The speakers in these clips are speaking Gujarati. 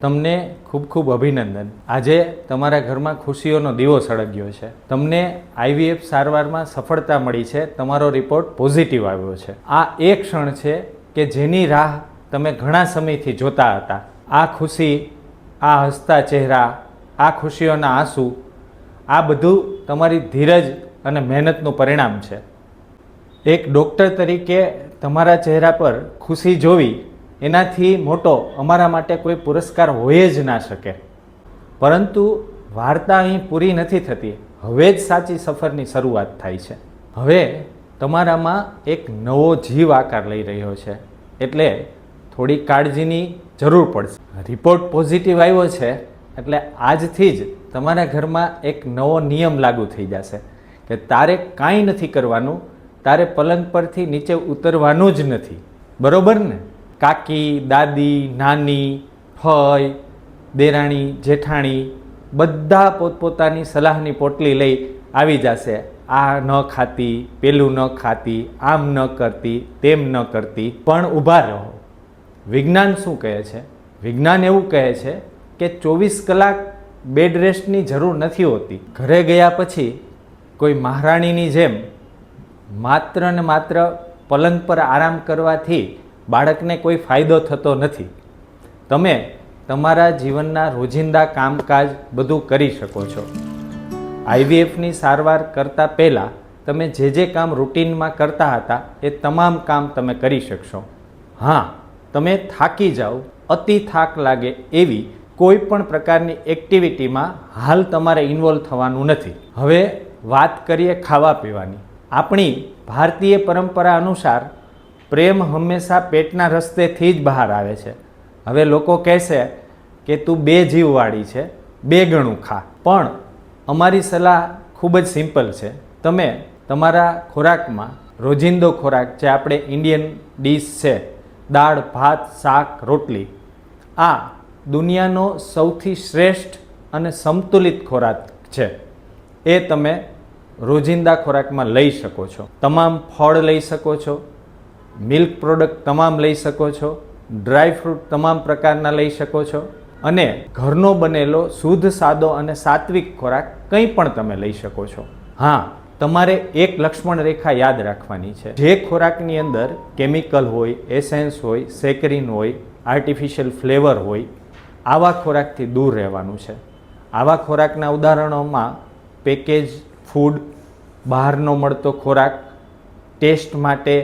તમને ખૂબ ખૂબ અભિનંદન। આજે તમારા ઘરમાં ખુશીઓનો દીવો સળગ્યો છે। તમને આઈવીએફ સારવારમાં સફળતા મળી છે। તમારો રિપોર્ટ પોઝિટિવ આવ્યો છે। આ એ ક્ષણ છે કે જેની રાહ તમે ઘણા સમયથી જોતા હતા। આ ખુશી, આ હસતા ચહેરા, આ ખુશીઓના આંસુ, આ બધું તમારી ધીરજ અને મહેનતનું પરિણામ છે। એક ડૉક્ટર તરીકે તમારા ચહેરા પર ખુશી જોવી એનાથી મોટો અમારા માટે કોઈ પુરસ્કાર હોય જ ના શકે। પરંતુ વાર્તા અહીં પૂરી નથી થતી। હવે જ સાચી સફરની શરૂઆત થાય છે। હવે તમારામાં એક નવો જીવ આકાર લઈ રહ્યો છે, એટલે થોડી કાળજીની જરૂર પડશે। રિપોર્ટ પોઝિટિવ આવ્યો છે એટલે આજથી જ તમારા ઘરમાં એક નવો નિયમ લાગુ થઈ જશે કે તારે કાંઈ નથી કરવાનું, તારે પલંગ પરથી નીચે ઉતરવાનું જ નથી, બરોબર ને? કાકી, દાદી, નાની, ફઈ, દેરાણી, જેઠાણી બધા પોતપોતાની સલાહની પોટલી લઈ આવી જશે। આ ન ખાતી, પેલું ન ખાતી, આમ ન કરતી, તેમ ન કરતી। પણ ઊભા રહો, વિજ્ઞાન શું કહે છે? વિજ્ઞાન એવું કહે છે કે 24 કલાક બેડ રેસ્ટની જરૂર નથી હોતી। ઘરે ગયા પછી કોઈ મહારાણીની જેમ માત્ર ને માત્ર પલંગ પર આરામ કરવાથી બાળકને કોઈ ફાયદો થતો નથી। તમે તમારા જીવનના રોજિંદા કામકાજ બધું કરી શકો છો। આઈવીએફની સારવાર કરતાં પહેલાં તમે જે કામ રૂટીનમાં કરતા હતા એ તમામ કામ તમે કરી શકશો। હા, તમે થાકી જાઓ, અતિ થાક લાગે એવી કોઈ પણ પ્રકારની એક્ટિવિટીમાં હાલ તમારે ઇન્વોલ્વ થવાનું નથી। હવે વાત કરીએ ખાવા પીવાની। આપણી ભારતીય પરંપરા અનુસાર પ્રેમ હંમેશા પેટના રસ્તેથી જ બહાર આવે છે। હવે લોકો કહેશે કે તું બે જીવવાળી છે, બે ગણું ખા, પણ અમારી સલાહ ખૂબ જ સિમ્પલ છે। તમે તમારા ખોરાકમાં રોજિંદો ખોરાક જે આપણે ઇન્ડિયન ડીશ છે, દાળ, ભાત, શાક, રોટલી, આ દુનિયાનો સૌથી શ્રેષ્ઠ અને સંતુલિત ખોરાક છે। એ તમે રોજિંદા ખોરાકમાં લઈ શકો છો। તમામ ફળ લઈ શકો છો, મિલ્ક પ્રોડક્ટ તમામ લઈ શકો છો, ડ્રાય ફ્રૂટ તમામ પ્રકારના લઈ શકો છો, અને ઘરનો બનેલો શુદ્ધ, સાદો અને સાત્વિક ખોરાક કંઈ પણ તમે લઈ શકો છો। હા, તમારે એક લક્ષ્મણ રેખા યાદ રાખવાની છે। જે ખોરાકની અંદર કેમિકલ હોય, એસેન્સ હોય, સેકરીન હોય, આર્ટિફિશિયલ ફ્લેવર હોય, આવા ખોરાકથી દૂર રહેવાનું છે। આવા ખોરાકના ઉદાહરણોમાં પેકેજ ફૂડ, બહારનો મળતો ખોરાક, ટેસ્ટ માટે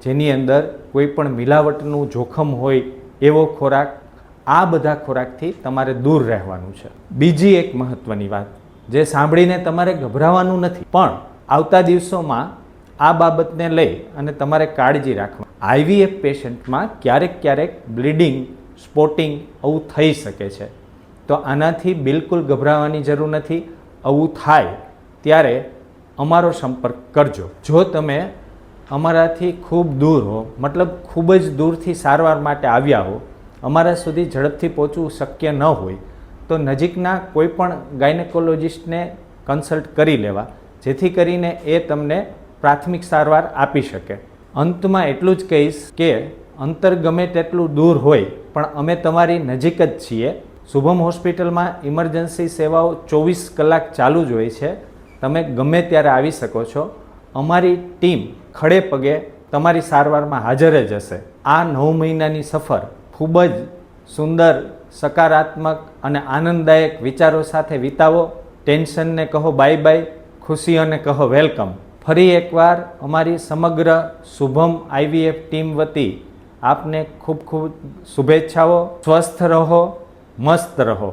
જેની અંદર કોઈ પણ મિલાવટનું જોખમ હોય એવો ખોરાક, આ બધા ખોરાકથી તમારે દૂર રહેવાનું છે। બીજી એક મહત્ત્વની વાત જે સાંભળીને તમારે ગભરાવાનું નથી, પણ આવતા દિવસોમાં આ બાબતને લઈ અને તમારે કાળજી રાખવાની। આઈવીએફ પેશન્ટમાં ક્યારેક બ્લીડિંગ, સ્પોટિંગ આવું થઈ શકે છે, તો આનાથી બિલકુલ ગભરાવાની જરૂર નથી। આવું થાય ત્યારે અમારો સંપર્ક કરજો। જો તમે અમારાથી ખૂબ દૂર હો, મતલબ ખૂબ જ દૂરથી સારવાર માટે આવ્યા હો, અમારા સુધી ઝડપથી પહોંચવું શક્ય ન હોય, તો નજીકના કોઈ પણ ગાયનેકોલોજિસ્ટને કન્સલ્ટ કરી લેવા, જેથી કરીને એ તમને પ્રાથમિક સારવાર આપી શકે। અંતમાં એટલું જ કહીશ કે અંતર ગમે તેટલું દૂર હોય પણ અમે તમારી નજીક જ છીએ। શુભમ હોસ્પિટલમાં ઇમરજન્સી સેવાઓ 24 કલાક ચાલુ જ હોય છે। તમે ગમે ત્યારે આવી શકો છો। અમારી ટીમ ખડે પગે તમારી સારવારમાં હાજર જ હશે। આ 9 મહિનાની સફર ખૂબ જ સુંદર, સકારાત્મક અને આનંદદાયક વિચારો સાથે વિતાવો। ટેન્શનને કહો બાય બાય, ખુશીઓને કહો વેલકમ। ફરી એકવાર અમારી સમગ્ર શુભમ આઈવીએફ ટીમ વતી આપને ખૂબ ખૂબ શુભેચ્છાઓ। સ્વસ્થ રહો, મસ્ત રહો।